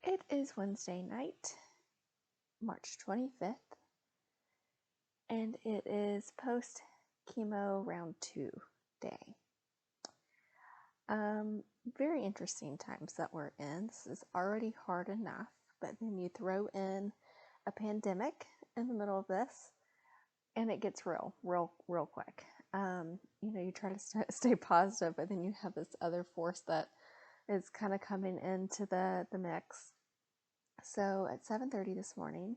It is Wednesday night, March 25th, and it is post chemo round 2 day. Very interesting times that we're in. This is already hard enough, but then you throw in a pandemic in the middle of this, and it gets real quick. You try to stay positive, but then you have this other force that is kind of coming into the mix. So at 7:30 this morning,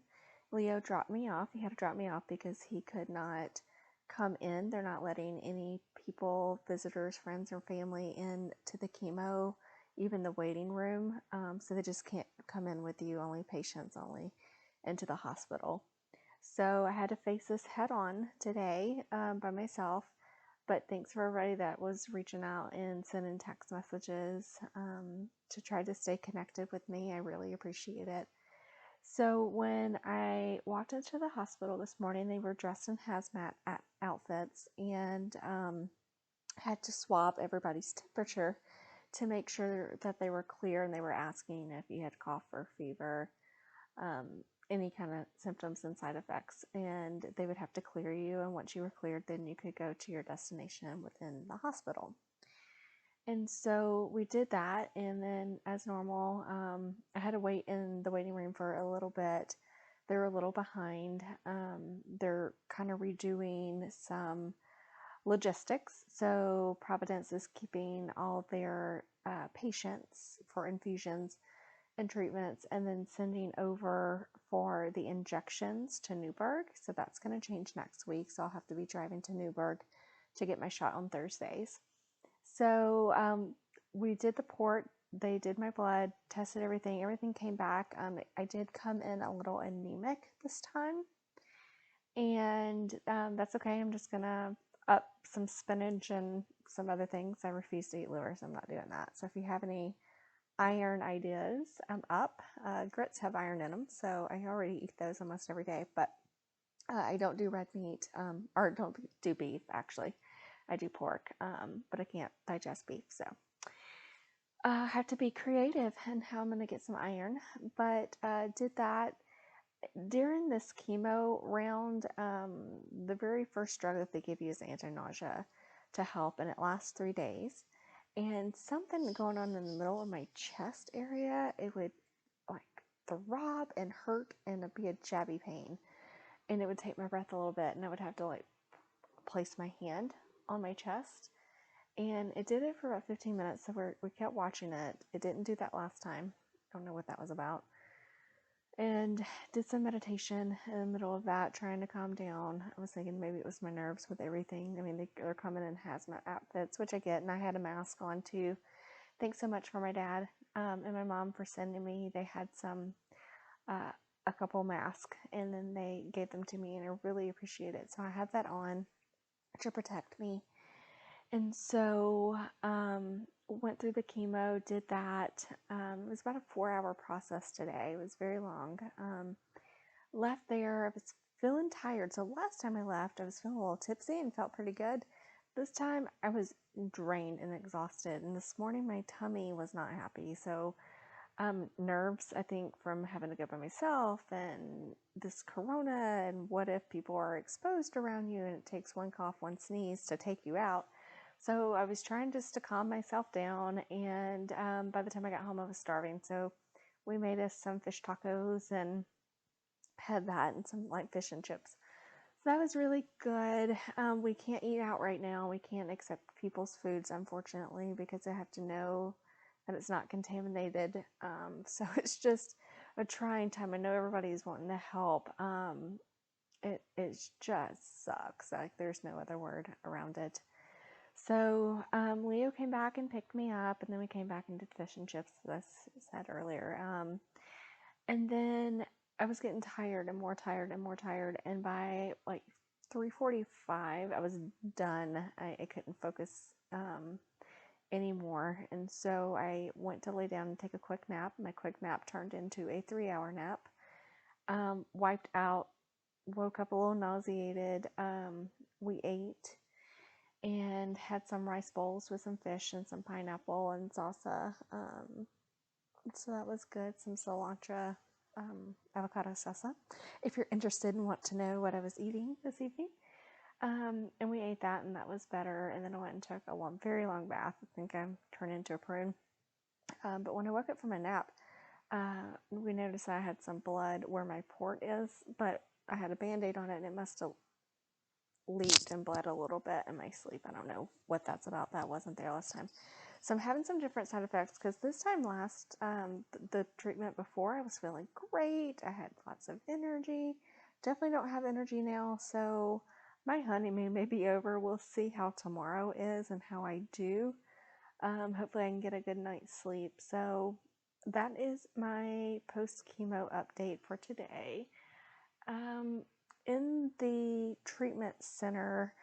Leo dropped me off. He had to drop me off because he could not come in. They're not letting any people, visitors, friends, or family in to the chemo, even the waiting room. So they just can't come in with you, only patients only, into the hospital. So I had to face this head on today by myself. But thanks for everybody that was reaching out and sending text messages to try to stay connected with me. I really appreciate it. So when I walked into the hospital this morning, they were dressed in hazmat outfits and had to swab everybody's temperature to make sure that they were clear, and they were asking if you had cough or fever, any kind of symptoms and side effects, and they would have to clear you, and once you were cleared, then you could go to your destination within the hospital. And so we did that, and then as normal, I had to wait in the waiting room for a little bit. They're a little behind. They're kind of redoing some logistics. So Providence is keeping all of their patients for infusions and treatments, and then sending over for the injections to Newburgh. So that's going to change next week. So I'll have to be driving to Newburgh to get my shot on Thursdays. So we did the port. They did my blood, tested everything. Everything came back. I did come in a little anemic this time, and that's okay. I'm just gonna up some spinach and some other things. I refuse to eat liver, so I'm not doing that. So if you have any iron ideas, I'm up. Grits have iron in them, so I already eat those almost every day. But I don't do red meat, or don't do beef actually. I do pork, but I can't digest beef, so I have to be creative in how I'm going to get some iron. But did that during this chemo round. The very first drug that they give you is anti-nausea to help, and it lasts 3 days. And something going on in the middle of my chest area, it would like throb and hurt, and it'd be a jabby pain, and it would take my breath a little bit, and I would have to like place my hand on my chest, and it did it for about 15 minutes. So we kept watching it. It didn't do that last time. I don't know what that was about. And did some meditation in the middle of that, trying to calm down. I was thinking maybe it was my nerves with everything. I mean, they're coming in hazmat outfits, which I get, and I had a mask on too. Thanks so much for my dad and my mom for sending me. They had a couple masks, and then they gave them to me, and I really appreciate it. So I had that on to protect me. And so went through the chemo, did that. It was about a 4-hour process today. It was very long. Left there, I was feeling tired. So last time I left, I was feeling a little tipsy and felt pretty good. This time I was drained and exhausted. And this morning my tummy was not happy. So nerves, I think, from having to go by myself, and this corona, and what if people are exposed around you and it takes one cough, one sneeze to take you out. So I was trying just to calm myself down, and by the time I got home, I was starving. So we made us some fish tacos and had that, and some light fish and chips. So that was really good. We can't eat out right now. We can't accept people's foods, unfortunately, because I have to know that it's not contaminated. So it's just a trying time. I know everybody's wanting to help. It just sucks. Like, there's no other word around it. So Leo came back and picked me up, and then we came back and did fish and chips, as I said earlier. And then I was getting tired and more tired and more tired, and by like 3:45, I was done. I couldn't focus anymore, and so I went to lay down and take a quick nap. My quick nap turned into a 3-hour nap. Wiped out, woke up a little nauseated. We ate and had some rice bowls with some fish and some pineapple and salsa. so that was good. Some cilantro, avocado salsa. If you're interested and want to know what I was eating this evening. And we ate that, and that was better. And then I went and took a very long bath. I think I'm turned into a prune. But when I woke up from my nap, we noticed I had some blood where my port is, but I had a Band-Aid on it, and it must have leaked and bled a little bit in my sleep. I don't know what that's about. That wasn't there last time. So I'm having some different side effects because this time the treatment before, I was feeling great. I had lots of energy. Definitely don't have energy now. So my honeymoon may be over. We'll see how tomorrow is and how I do. Hopefully I can get a good night's sleep. So that is my post-chemo update for today. In the treatment center,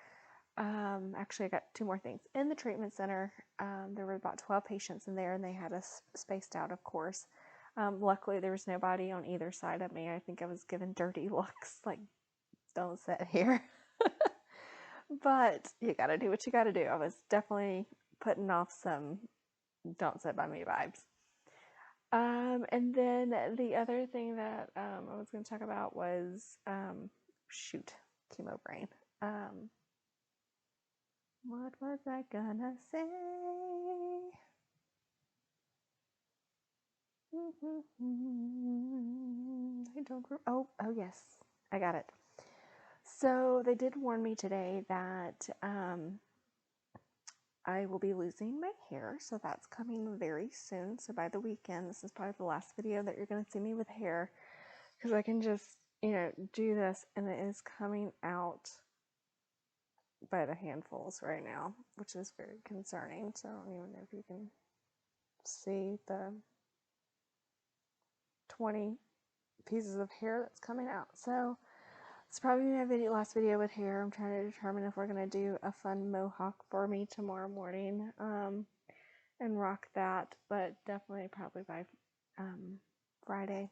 actually I got two more things. In the treatment center, there were about 12 patients in there, and they had us spaced out, of course. Luckily, there was nobody on either side of me. I think I was given dirty looks, like, don't sit here. But you gotta do what you gotta do. I was definitely putting off some don't sit by me vibes. And then the other thing that I was going to talk about was, chemo brain. What was I gonna say? I don't. Oh, yes, I got it. So they did warn me today that I will be losing my hair, so that's coming very soon. So by the weekend, this is probably the last video that you're going to see me with hair, because I can just, do this, and it is coming out by the handfuls right now, which is very concerning. So I don't even know if you can see the 20 pieces of hair that's coming out. So it's probably my last video with hair. I'm trying to determine if we're going to do a fun mohawk for me tomorrow morning, and rock that, but definitely probably by Friday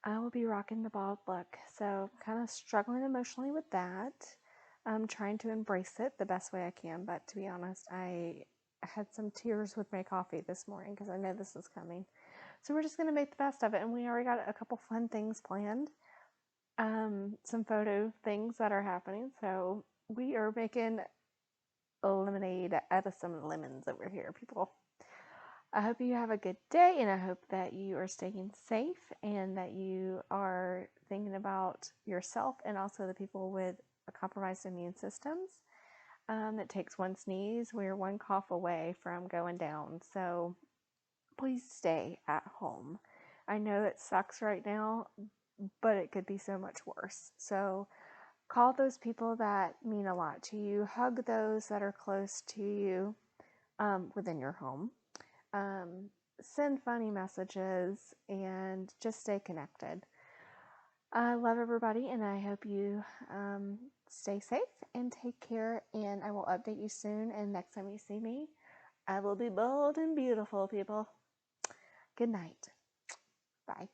I will be rocking the bald look. So kind of struggling emotionally with that. I'm trying to embrace it the best way I can, but to be honest, I had some tears with my coffee this morning because I know this is coming. So we're just going to make the best of it, and we already got a couple fun things planned. Some photo things that are happening. So we are making lemonade out of some lemons over here, people. I hope you have a good day, and I hope that you are staying safe and that you are thinking about yourself and also the people with compromised immune systems. It takes one sneeze. We're one cough away from going down. So please stay at home. I know it sucks right now, but it could be so much worse. So call those people that mean a lot to you. Hug those that are close to you within your home. Send funny messages and just stay connected. I love everybody, and I hope you stay safe and take care, and I will update you soon, and next time you see me, I will be bold and beautiful, people. Good night. Bye.